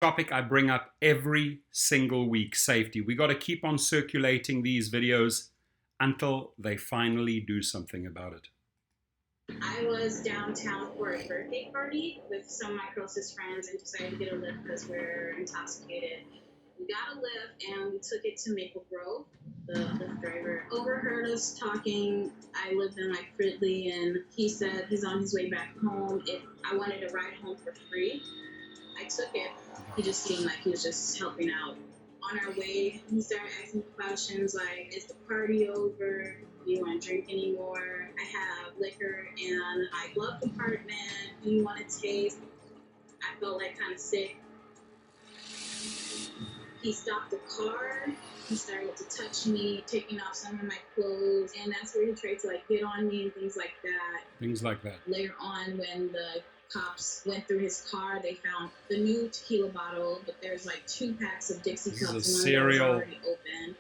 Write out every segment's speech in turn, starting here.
Topic I bring up every single week, safety. We got to keep on circulating these videos until they finally do something about it. I was downtown for a birthday party with some of my closest friends and decided to get a Lyft because we're intoxicated. We got a Lyft and we took it to Maple Grove. The Lyft driver overheard us talking. I lived in like Fridley, and he said he's on his way back home. If I wanted to ride home for free, I took it. He just seemed like he was just helping out. On our way, he started asking questions like, is the party over? Do you want to drink anymore? I have liquor in my glove compartment. Do you want to taste? I felt like kind of sick. He stopped the car. He started to touch me, taking off some of my clothes, and that's where he tried to like get on me and things like that. Things like that. Later on, when the cops went through his car, they found the new tequila bottle, but there's like 2 packs of Dixie This is cups, a one that was already open.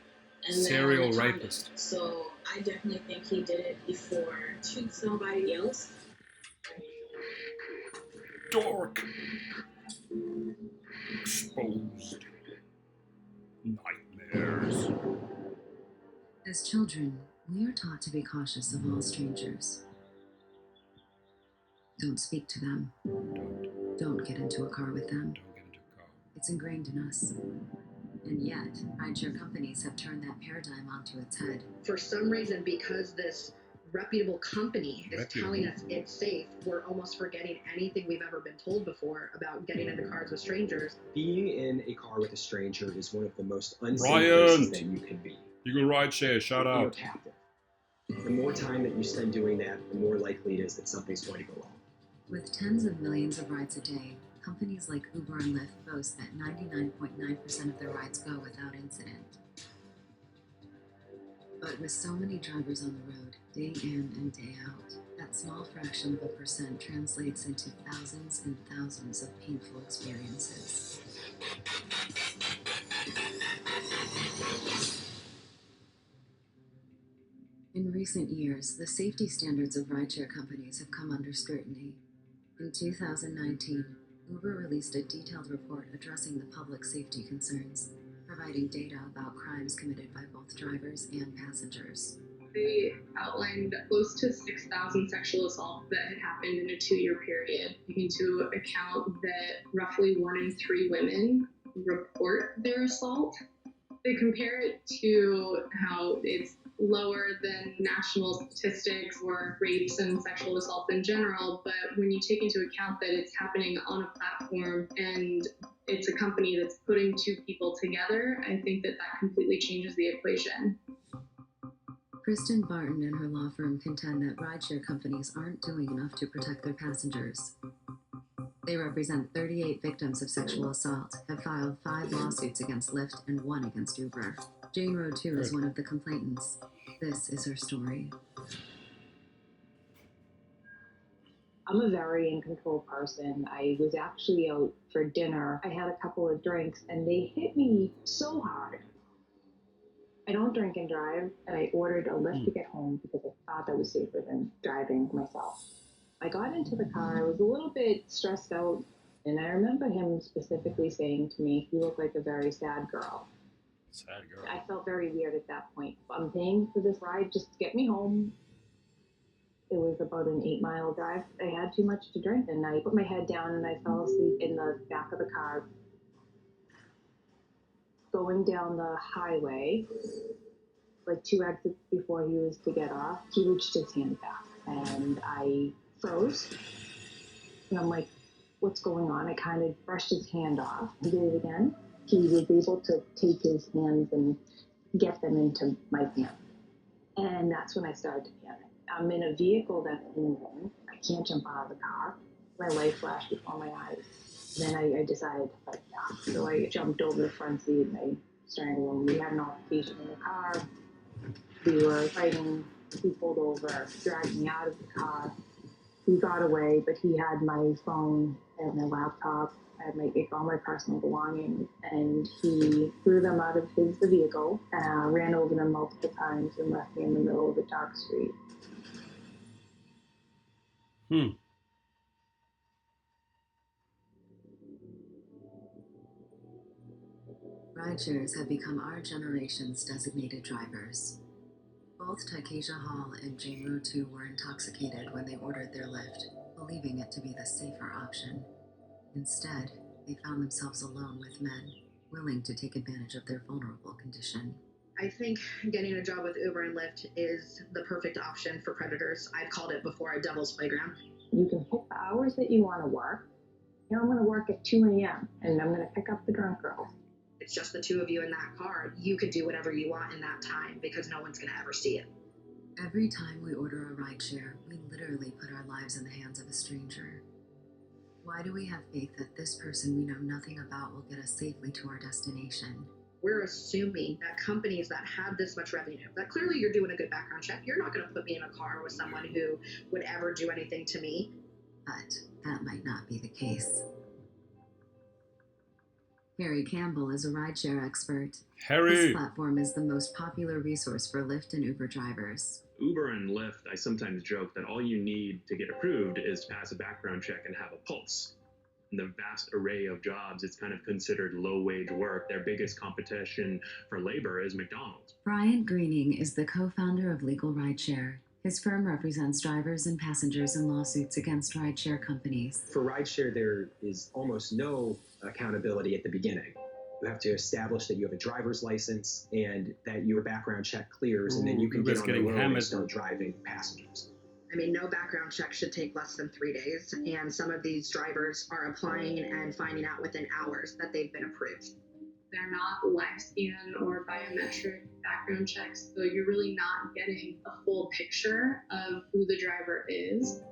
And serial then rapist. So I definitely think he did it before to somebody else. Dork. Exposed. Nightmares. As children, we are taught to be cautious of all strangers. Don't speak to them. Don't get into a car with them. Don't get into a car. It's ingrained in us. And yet, rideshare companies have turned that paradigm onto its head. For some reason, because this reputable company is telling us it's safe, we're almost forgetting anything we've ever been told before about getting into cars with strangers. Being in a car with a stranger is one of the most unsafe Ryan, places that you can be. You can rideshare, shout You're out. captive. The more time that you spend doing that, the more likely it is that something's going to go wrong. With tens of millions of rides a day, companies like Uber and Lyft boast that 99.9% of their rides go without incident. But with so many drivers on the road, day in and day out, that small fraction of a percent translates into thousands and thousands of painful experiences. In recent years, the safety standards of rideshare companies have come under scrutiny. In 2019, Uber released a detailed report addressing the public's safety concerns, providing data about crimes committed by both drivers and passengers. They outlined close to 6,000 sexual assaults that had happened in a 2-year period, taking into account that roughly 1 in 3 women report their assault. They compare it to how it's lower than national statistics for rapes and sexual assault in general, but when you take into account that it's happening on a platform and it's a company that's putting 2 people together, I think that completely changes the equation. Kristen Barton and her law firm contend that rideshare companies aren't doing enough to protect their passengers. They represent 38 victims of sexual assault, have filed 5 lawsuits against Lyft and 1 against Uber. Jane Roe, too, is one of the complainants. This is her story. I'm a very in control person. I was actually out for dinner. I had a couple of drinks and they hit me so hard. I don't drink and drive, and I ordered a Lyft to get home because I thought that was safer than driving myself. I got into the car, I was a little bit stressed out, and I remember him specifically saying to me, "You look like a very sad girl." Sad girl. I felt very weird at that point. I'm paying for this ride just to get me home. It was about an 8-mile drive. I had too much to drink, and I put my head down and I fell asleep in the back of the car. Going down the highway, like 2 exits before he was to get off, he reached his hand back, and I froze. And I'm like, what's going on? I kind of brushed his hand off. He did it again. He was able to take his hands and get them into my hand. And that's when I started to panic. I'm in a vehicle that's moving. I can't jump out of the car. My life flashed before my eyes. Then I decided to fight back. So I jumped over the front seat and I strangled him. We had an altercation in the car. We were fighting. He pulled over, dragged me out of the car. He got away, but he had my phone and my laptop. I had all my personal belongings, and he threw them out of the vehicle, ran over them multiple times, and left me in the middle of a dark street. Rideshares have become our generation's designated drivers. Both Takesia Hall and Jingru Tu were intoxicated when they ordered their Lyft, believing it to be the safer option. Instead, they found themselves alone with men, willing to take advantage of their vulnerable condition. I think getting a job with Uber and Lyft is the perfect option for predators. I've called it before a devil's playground. You can pick the hours that you want to work. I'm going to work at 2 a.m. and I'm going to pick up the drunk girls. It's just the two of you in that car. You could do whatever you want in that time because no one's going to ever see it. Every time we order a rideshare, we literally put our lives in the hands of a stranger. Why do we have faith that this person we know nothing about will get us safely to our destination? We're assuming that companies that have this much revenue, that clearly you're doing a good background check. You're not going to put me in a car with someone who would ever do anything to me. But that might not be the case. Harry Campbell is a rideshare expert. Harry! This platform is the most popular resource for Lyft and Uber drivers. Uber and Lyft, I sometimes joke that all you need to get approved is to pass a background check and have a pulse. In the vast array of jobs, it's kind of considered low-wage work. Their biggest competition for labor is McDonald's. Bryant Greening is the co-founder of Legal Rideshare. His firm represents drivers and passengers in lawsuits against rideshare companies. For rideshare, there is almost no accountability at the beginning. You have to establish that you have a driver's license and that your background check clears, and then you can get on the road and start driving passengers. I mean, no background check should take less than 3 days, and some of these drivers are applying and finding out within hours that they've been approved. They're not live scan or biometric background checks, so you're really not getting a full picture of who the driver is.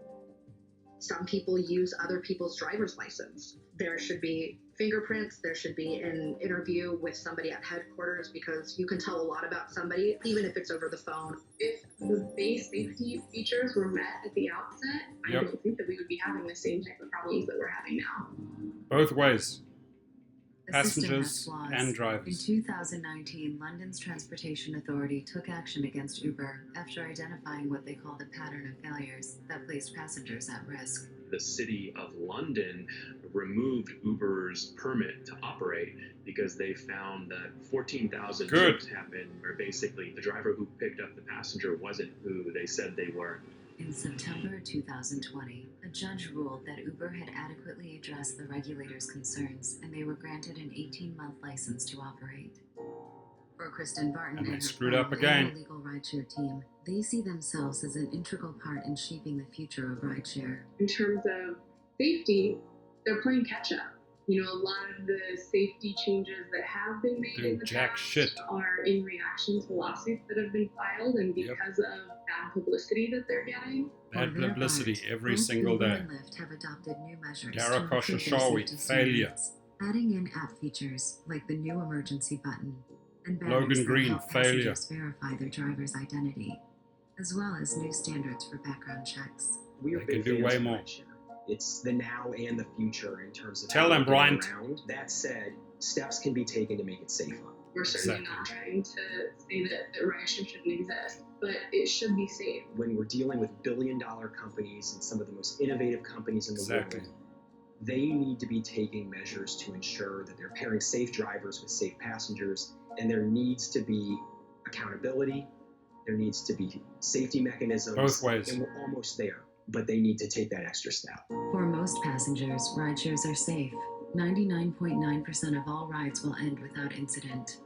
Some people use other people's driver's license. There should be fingerprints, there should be an interview with somebody at headquarters because you can tell a lot about somebody, even if it's over the phone. If the base safety features were met at the outset, I don't think that we would be having the same type of problems that we're having now. Both ways. The Passengers system has flaws. and drivers. In 2019, London's Transportation Authority took action against Uber after identifying what they called a pattern of failures that placed passengers at risk. The city of London removed Uber's permit to operate because they found that 14,000 trips happened where basically the driver who picked up the passenger wasn't who they said they were. In September 2020, a judge ruled that Uber had adequately addressed the regulators' concerns and they were granted an 18-month license to operate. For Kristen Barton And they her screwed firm up again. and the legal rideshare team, they see themselves as an integral part in shaping the future of rideshare. In terms of safety, they're playing catch up. You know, a lot of the safety changes that have been made in the past are in reaction to lawsuits that have been filed and because of bad publicity that they're getting. Bad publicity every single day. Lyft have adopted new measures Dara to improve their Koshashawi, safety failure. standards, adding in app features like the new emergency button and banners Logan that Green, help failure. passengers verify their driver's identity, as well as new standards for background checks. We are They big can do fans way of more. rideshare. It's the now and the future in terms of Tell how them, we're getting Bryant. around. That said, steps can be taken to make it safer. We're certainly not trying to say that rideshare shouldn't exist, but it should be safe. When we're dealing with billion-dollar companies and some of the most innovative companies in the world, they need to be taking measures to ensure that they're pairing safe drivers with safe passengers, and there needs to be accountability, there needs to be safety mechanisms. Both ways. And we're almost there, but they need to take that extra step. For most passengers, rideshares are safe. 99.9% of all rides will end without incident.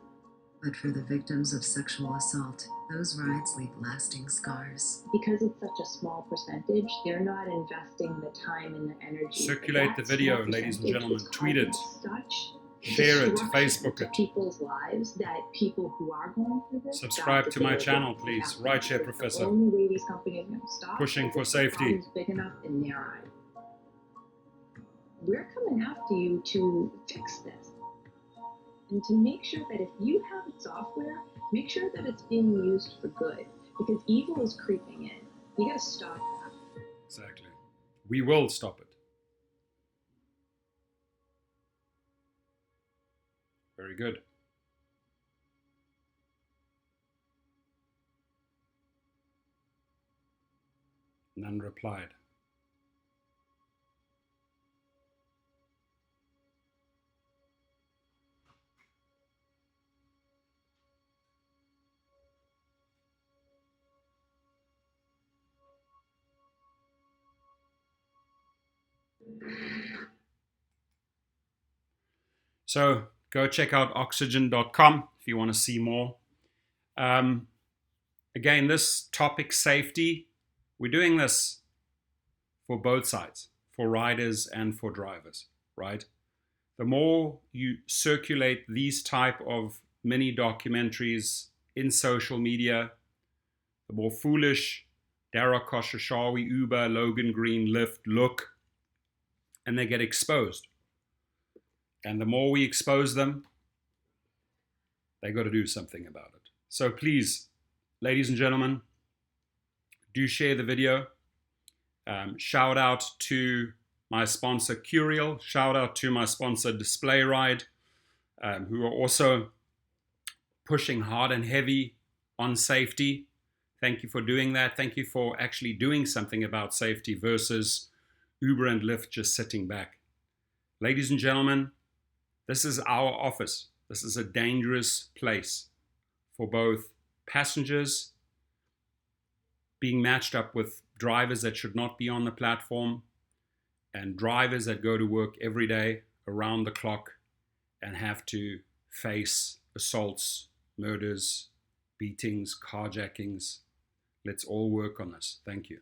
But for the victims of sexual assault, those rides leave lasting scars. Because it's such a small percentage, they're not investing the time and the energy. Circulate the video, ladies and gentlemen. Tweet it. Share it. Facebook it. People's lives that people who are going through this. Subscribe to my channel, please. Rideshare Professor. The only way these companies are going to stop. Pushing for safety. Is big enough in their eye. We're coming after you to fix this. And to make sure that if you have software, make sure that it's being used for good. Because evil is creeping in. You got to stop that. Exactly. We will stop it. Very good. None replied. So go check out oxygen.com if you want to see more. Again, this topic, safety, we're doing this for both sides, for riders and for drivers, right? The more you circulate these type of mini documentaries in social media, the more foolish Dara Khosrowshahi, Uber, Logan Green, Lyft look, and they get exposed. And the more we expose them, they got to do something about it. So please, ladies and gentlemen, do share the video. Shout out to my sponsor Curial. Shout out to my sponsor Display Ride, who are also pushing hard and heavy on safety. Thank you for doing that. Thank you for actually doing something about safety versus Uber and Lyft just sitting back. Ladies and gentlemen, this is our office. This is a dangerous place for both passengers being matched up with drivers that should not be on the platform and drivers that go to work every day around the clock and have to face assaults, murders, beatings, carjackings. Let's all work on this. Thank you.